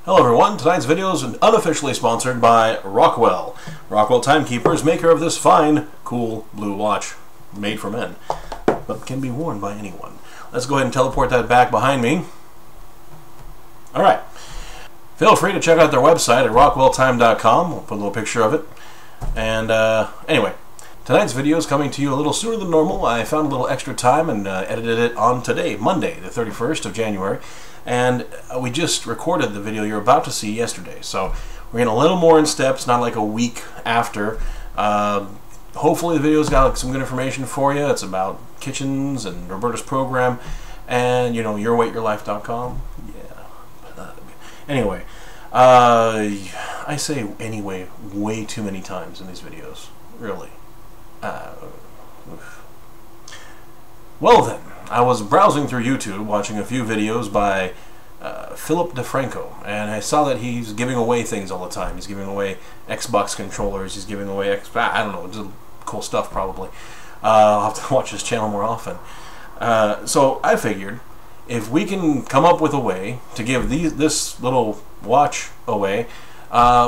Hello everyone, tonight's video is unofficially sponsored by Rockwell. Rockwell Timekeepers, maker of this fine, cool blue watch, made for men, but can be worn by anyone. Let's go ahead and teleport that back behind me. Alright, feel free to check out their website at rockwelltime.com. We'll put a little picture of it. And anyway, tonight's video is coming to you a little sooner than normal. I found a little extra time and edited it on today, Monday, the 31st of January. And we just recorded the video you're about to see yesterday. So we're getting a little more in steps, not like a week after. Hopefully the video's got some good information for you. It's about kitchens and Roberta's program and, you know, yourweightyourlife.com. Yeah. Anyway, I say anyway way too many times in these videos. Really. Well then, I was browsing through YouTube, watching a few videos by Philip DeFranco, and I saw that he's giving away things all the time. He's giving away Xbox controllers, he's giving away I don't know, just cool stuff probably. I'll have to watch his channel more often. So I figured, if we can come up with a way to give this little watch away,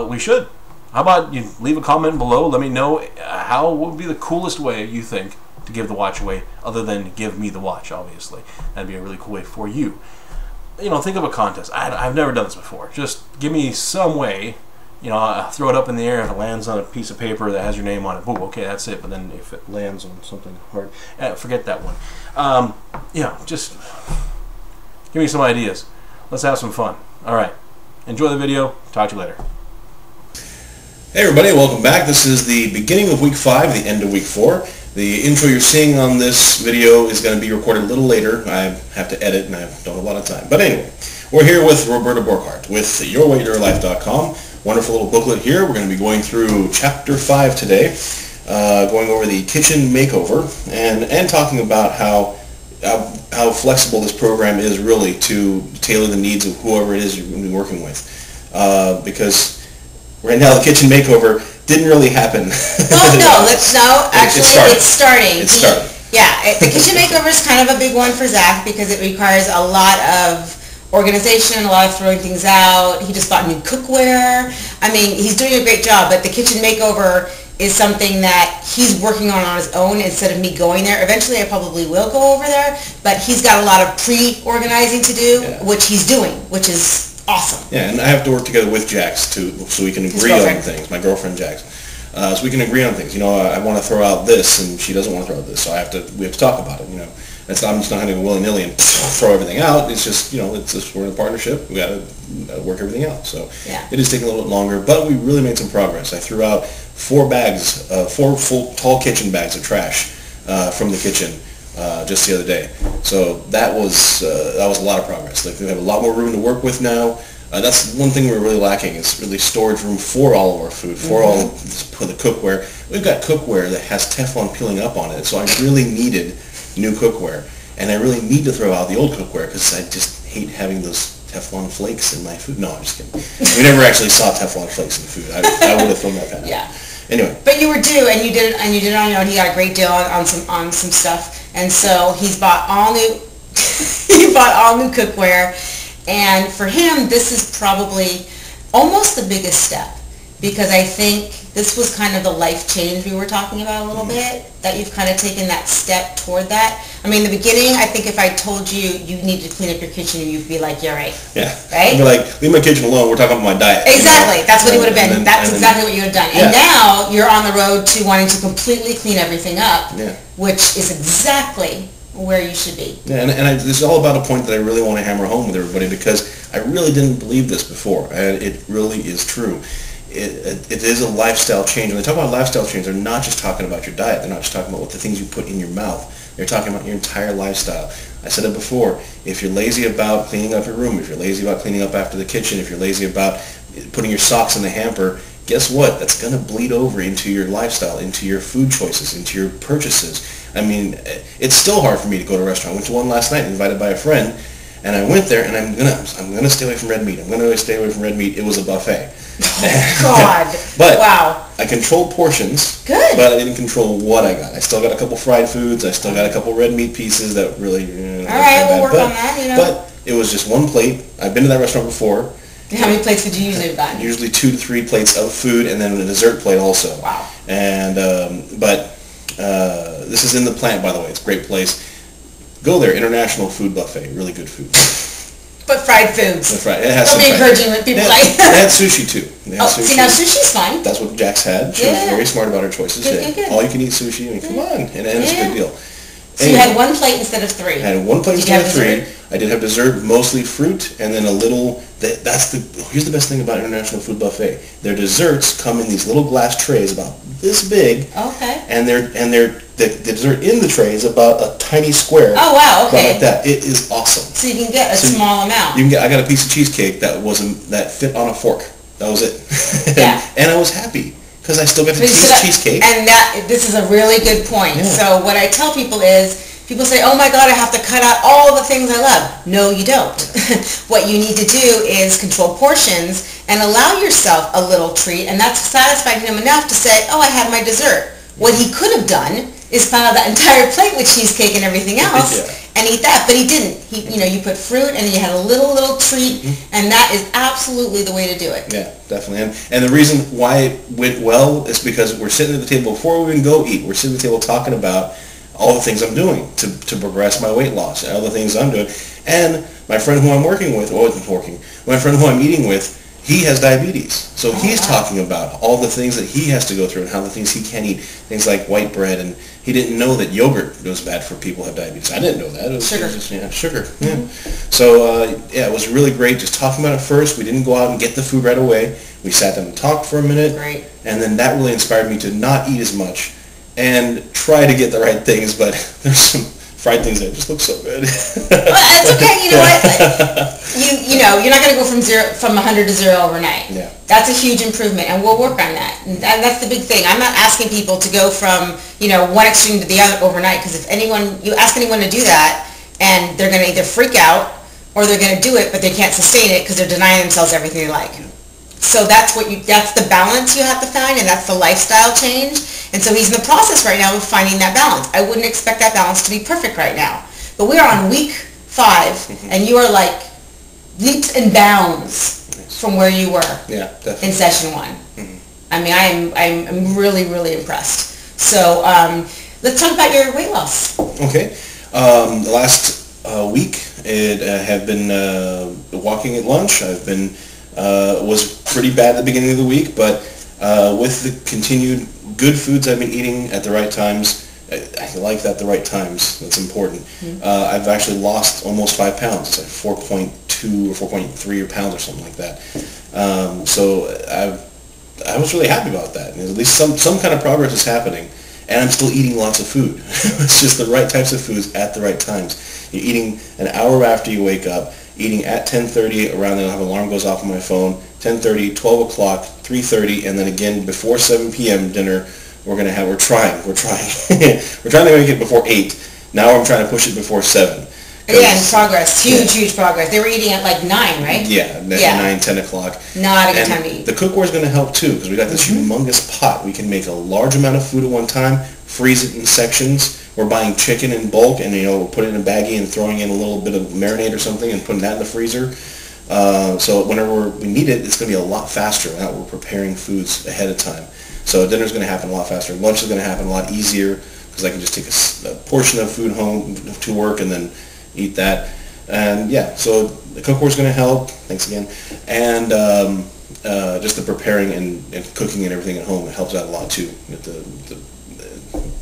we should. How about you leave a comment below, let me know what would be the coolest way you think to give the watch away, other than give me the watch, obviously. That'd be a really cool way for you. You know, think of a contest. I've never done this before. Just give me some way, you know, I'll throw it up in the air, if it lands on a piece of paper that has your name on it, boom, okay, that's it. But then if it lands on something hard, forget that one. You know, just give me some ideas. Let's have some fun. Alright, enjoy the video, talk to you later. Hey everybody, welcome back. This is the beginning of week 5, the end of week 4. The intro you're seeing on this video is going to be recorded a little later. I have to edit and I don't have a lot of time. But anyway, we're here with Roberta Borchardt with yourweightyourlife.com. Wonderful little booklet here. We're going to be going through chapter 5 today, going over the kitchen makeover and talking about how flexible this program is really to tailor the needs of whoever it is you're going to be working with. Because right now the kitchen makeover didn't really happen. Well, actually, it's starting. It's starting. Yeah, the kitchen makeover is kind of a big one for Zach because it requires a lot of organization, a lot of throwing things out. He just bought new cookware. I mean, he's doing a great job, but the kitchen makeover is something that he's working on his own instead of me going there. Eventually, I probably will go over there, but he's got a lot of pre-organizing to do, which he's doing, which is awesome. Yeah, and I have to work together with Jax too, so we can agree on things. My girlfriend Jax, so we can agree on things. You know, I want to throw out this, and she doesn't want to throw out this, so we have to talk about it. You know, I'm just not going to go willy-nilly and throw everything out. It's just, you know, we're in a partnership. We got to work everything out. So it is taking a little bit longer, but we really made some progress. I threw out 4 full tall kitchen bags of trash from the kitchen just the other day. So that was a lot of progress. Like, we have a lot more room to work with now. That's one thing we're really lacking, is really storage room for all of our food, for all of the cookware. We've got cookware that has Teflon peeling up on it, so I really needed new cookware. And I really need to throw out the old cookware because I just hate having those Teflon flakes in my food. No, I'm just kidding. We never actually saw Teflon flakes in food. I would have thrown that out. Yeah. Anyway. But you were due, and you did it on your own. He got a great deal on some stuff, and so he's bought all new. He bought all new cookware, and for him, this is probably almost the biggest step, because I think this was kind of the life change we were talking about a little bit, that you've kind of taken that step toward that. I mean, in the beginning, I think if I told you need to clean up your kitchen, you'd be like, yeah, right. Yeah. Right? You'd be like, leave my kitchen alone. We're talking about my diet. Exactly. You know? That's what it would have been. That's exactly what you would have done. And now you're on the road to wanting to completely clean everything up, which is exactly where you should be. Yeah, and this is all about a point that I really want to hammer home with everybody, because I really didn't believe this before, and it really is true. It is a lifestyle change. When they talk about lifestyle change, they're not just talking about your diet. They're not just talking about what the things you put in your mouth. They're talking about your entire lifestyle. I said it before. If you're lazy about cleaning up your room, if you're lazy about cleaning up after the kitchen, if you're lazy about putting your socks in the hamper, guess what? That's going to bleed over into your lifestyle, into your food choices, into your purchases. I mean, it's still hard for me to go to a restaurant. I went to one last night, invited by a friend, and I went there, and I'm gonna stay away from red meat. I'm gonna stay away from red meat. It was a buffet. Oh God! But wow. I controlled portions. Good. But I didn't control what I got. I still got a couple fried foods. I still got a couple red meat pieces that really. All right, we'll work on that. You know. But it was just one plate. I've been to that restaurant before, How many plates would you usually have gotten? Usually 2 to 3 plates of food, and then a dessert plate also. Wow. And this is in the plant, by the way. It's a great place. Go there. International Food Buffet. Really good food. But fried foods. It has Don't be encouraging when people like. They had sushi too. Sushi. See, now sushi's fine. That's what Jax had. She was very smart about her choices. Good. All you can eat sushi. I mean, come on, and it's a big deal. So you had 1 plate instead of 3. I had 1 plate instead of 3. I did have dessert, mostly fruit, and then a little. Here's the best thing about International Food Buffet. Their desserts come in these little glass trays about this big. Okay. And the dessert in the tray is about a tiny square. Oh wow! Okay. Like that. It is awesome. So you can get a small amount. I got a piece of cheesecake that fit on a fork. That was it. Yeah. And I was happy because I still got to taste cheesecake. And this is a really good point. Yeah. So what I tell people is, people say, oh my God, I have to cut out all the things I love. No, you don't. What you need to do is control portions and allow yourself a little treat, and that's satisfying him enough to say, oh, I had my dessert. What he could have done is pile that entire plate with cheesecake and everything else and eat that, but he didn't. You put fruit and you had a little treat, and that is absolutely the way to do it. Yeah, definitely. And the reason why it went well is because we're sitting at the table before we even go eat. We're sitting at the table talking about all the things I'm doing to progress my weight loss and all the things I'm doing. And my friend who I'm working with, my friend who I'm eating with, he has diabetes. So he's talking about all the things that he has to go through and how the things he can't eat, things like white bread, and he didn't know that yogurt was bad for people who have diabetes. I didn't know that. It was just, sugar. Yeah. So, it was really great just talking about it first. We didn't go out and get the food right away. We sat down and talked for a minute. Great. And then that really inspired me to not eat as much and try to get the right things, but there's some fried things that just look so good. Well, it's okay. You know what? You're not going to go from 100 to 0 overnight. Yeah. That's a huge improvement, and we'll work on that. And that's the big thing. I'm not asking people to go from one extreme to the other overnight, because if you ask anyone to do that, and they're going to either freak out or they're going to do it, but they can't sustain it because they're denying themselves everything they like. So that's the balance you have to find, and that's the lifestyle change. And so he's in the process right now of finding that balance. I wouldn't expect that balance to be perfect right now. But we are on week 5, and you are like leaps and bounds from where you were in session 1. I mean, I'm really, really impressed. So let's talk about your weight loss. Okay. The last week, it have been walking at lunch. I've been was pretty bad at the beginning of the week, but with the continued good foods I've been eating at the right times, I like that, the right times. That's important. I've actually lost almost 5 pounds. It's like 4.2 or 4.3 pounds or something like that. So I was really happy about that. At least some kind of progress is happening. And I'm still eating lots of food. It's just the right types of foods at the right times. You're eating an hour after you wake up, eating at 10:30, around then I'll have an alarm goes off on my phone, 10:30, 12 o'clock, 3:30, and then again before 7 p.m. dinner. We're trying we're trying to make it before 8. Now I'm trying to push it before 7. Again, progress, huge progress. They were eating at like 9, right? Yeah, 9, 10 o'clock. Not a good time to eat. The cookware is going to help too, because we got this humongous pot. We can make a large amount of food at one time, freeze it in sections. We're buying chicken in bulk, and we'll put it in a baggie and throwing in a little bit of marinade or something and putting that in the freezer. So whenever we need it, it's going to be a lot faster now we're preparing foods ahead of time. So dinner's going to happen a lot faster. Lunch is going to happen a lot easier, because I can just take a portion of food home to work and then eat that. And so the cookware is going to help. Thanks again. And just the preparing and cooking and everything at home, it helps out a lot too.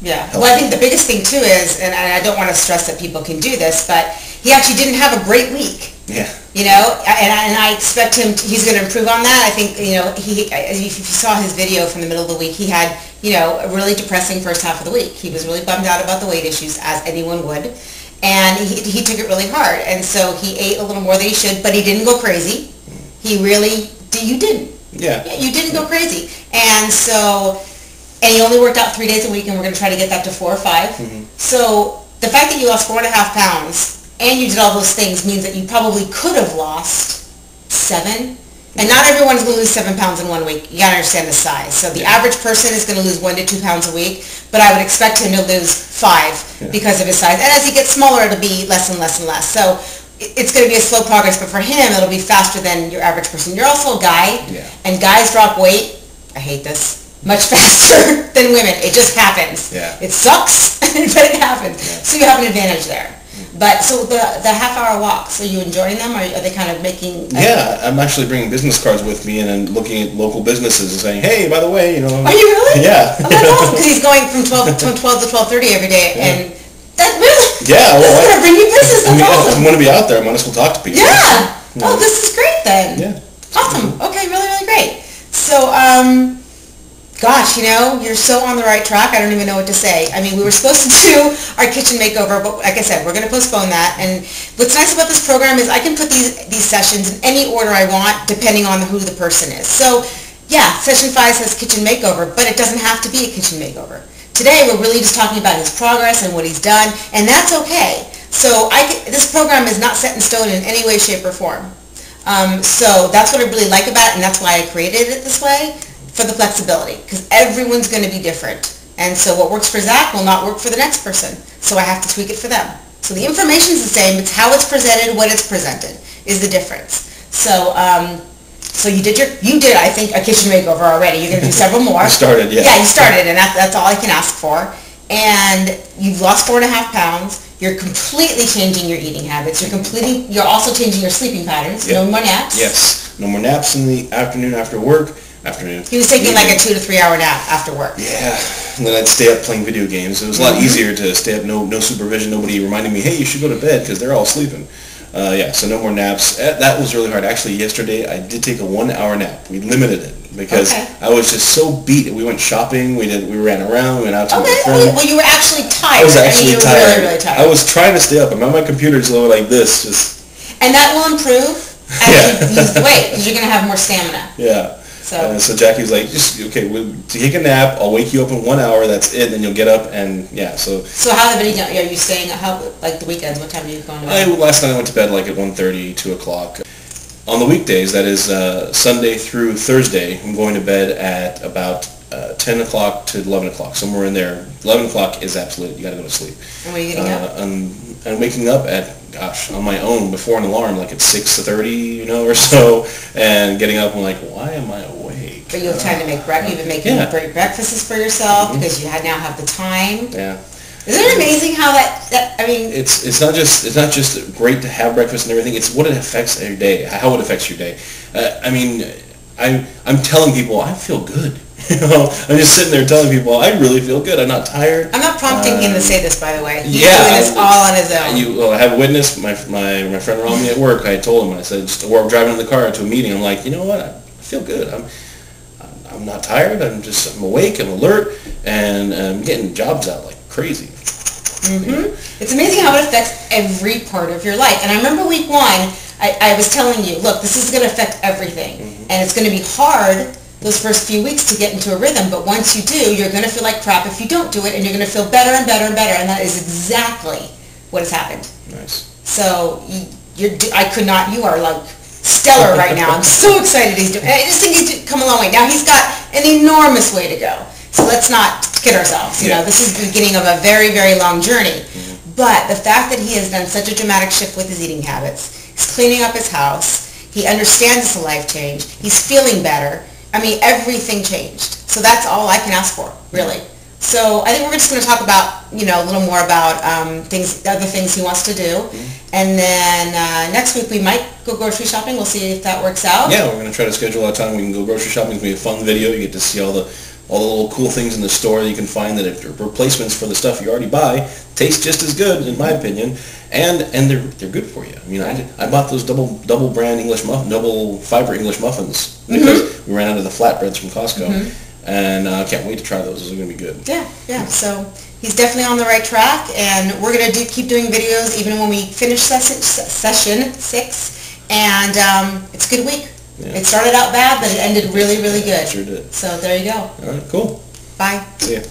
Well, I think the biggest thing too is, and I don't want to stress that people can do this, but he actually didn't have a great week. Yeah. And I expect he's going to improve on that. I think, if you saw his video from the middle of the week, he had, a really depressing first half of the week. He was really bummed out about the weight issues, as anyone would. And he took it really hard. And so he ate a little more than he should, but he didn't go crazy. You didn't. Yeah. You didn't go crazy. And so, and you only worked out 3 days a week, and we're going to try to get that to 4 or 5. So the fact that you lost 4.5 pounds and you did all those things means that you probably could have lost 7. And not everyone's going to lose 7 pounds in 1 week. You got to understand the size. So the average person is going to lose 1 to 2 pounds a week, but I would expect him to lose 5 because of his size. And as he gets smaller, it'll be less and less and less. So it's going to be a slow progress, but for him, it'll be faster than your average person. You're also a guy, Yeah. and guys drop weight, I hate this, much faster than women. It just happens. Yeah. It sucks, but it happens. Yeah. So you have an advantage there. But so the half-hour walks, are you enjoying them? Or are they kind of making... Yeah, I'm actually bringing business cards with me and then looking at local businesses and saying, hey, by the way, you know... Are you really? Yeah. Oh, that's awesome, because he's going from 12 to 12:30 every day, Yeah. and that really... Yeah, well, That's going to bring you business. That's awesome. I'm going to be out there. I might as well talk to people. Yeah. Oh, this is great then. Yeah. Awesome. Okay, really, really great. So, gosh, you know, you're so on the right track. I don't even know what to say. I mean, we were supposed to do our kitchen makeover, but like I said, we're going to postpone that. And what's nice about this program is I can put these sessions in any order I want, depending on who the person is. So, yeah, session 5 says kitchen makeover, but it doesn't have to be a kitchen makeover. Today, we're really just talking about his progress and what he's done, and that's okay. So this program is not set in stone in any way, shape, or form. So that's what I really like about it, and that's why I created it this way, for the flexibility, because everyone's going to be different. And so what works for Zach will not work for the next person. So I have to tweak it for them. So the information's the same, it's how it's presented, when it's presented is the difference. So so you did, I think, a kitchen makeover already. You're going to do several more. I started, yeah. Yeah, you started, and that's all I can ask for. And you've lost 4.5 pounds. You're completely changing your eating habits. You're also changing your sleeping patterns. Yep. No more naps. Yes. No more naps in the afternoon after work. He was taking like a 2 to 3 hour nap after work. Yeah. And then I'd stay up playing video games. It was a lot easier to stay up, no supervision, nobody reminding me, hey, you should go to bed, because they're all sleeping. Yeah, so no more naps. That was really hard. Actually, yesterday I did take a 1 hour nap. We limited it because I was just so beat. We went shopping. We ran around. We went out to my friend. Well, you were actually tired. I was actually tired. Really, really tired. I was trying to stay up. I'm on my computer just like this. And that will improve as you lose the weight, because you're going to have more stamina. Yeah. So Jackie was like, we'll take a nap. I'll wake you up in 1 hour. That's it. Then you'll get up and So how have you done? Are you staying? Like the weekends? What time are you going to bed? Last night I went to bed like at 1:30, 2 o'clock. On the weekdays, that is Sunday through Thursday, I'm going to bed at about 10 o'clock to 11 o'clock, somewhere in there. 11 o'clock is absolute. You got to go to sleep. And when are you getting up? I'm waking up at, on my own before an alarm, like at 6:30, or so, and getting up and like, why am I awake? But you have time to make breakfast. You've been making great breakfasts for yourself because you now have the time. Yeah. Isn't it amazing how that I mean... It's not just great to have breakfast and everything. It's what it affects your day, how it affects your day. I'm telling people I feel good. I'm just sitting there telling people I really feel good. I'm not tired. I'm not prompting him to say this, by the way. He's doing this all on his own. I have a witness. My friend around me at work. I told him. I said, we're driving in the car to a meeting. I'm like, you know what? I feel good. I'm not tired. I'm awake. I'm alert, and I'm getting jobs out like crazy. It's amazing how it affects every part of your life. And I remember week 1, I was telling you, look, this is going to affect everything. And it's going to be hard those first few weeks to get into a rhythm. But once you do, you're going to feel like crap if you don't do it. And you're going to feel better and better and better. And that is exactly what has happened. Nice. So you are like stellar right now. I'm so excited he's doing it. I just think he's come a long way. Now he's got an enormous way to go. So let's not kid ourselves. You know, this is the beginning of a very, very long journey. But the fact that he has done such a dramatic shift with his eating habits, he's cleaning up his house, he understands it's a life change, he's feeling better. I mean, everything changed. So that's all I can ask for, really. So I think we're just going to talk about, a little more about other things he wants to do. And then next week we might go grocery shopping. We'll see if that works out. Yeah, we're going to try to schedule a time we can go grocery shopping. It's going to be a fun video. You get to see all the little cool things in the store that you can find that are replacements for the stuff you already buy. Taste just as good, in my opinion, and they're good for you. I mean, I bought those double brand double fiber English muffins because we ran out of the flatbreads from Costco, and I can't wait to try those. Those are going to be good. Yeah. So he's definitely on the right track, and we're going to keep doing videos even when we finish session 6, and it's a good week. Yeah. It started out bad, but it ended really, really good. Sure did. So there you go. All right, cool. Bye. See ya.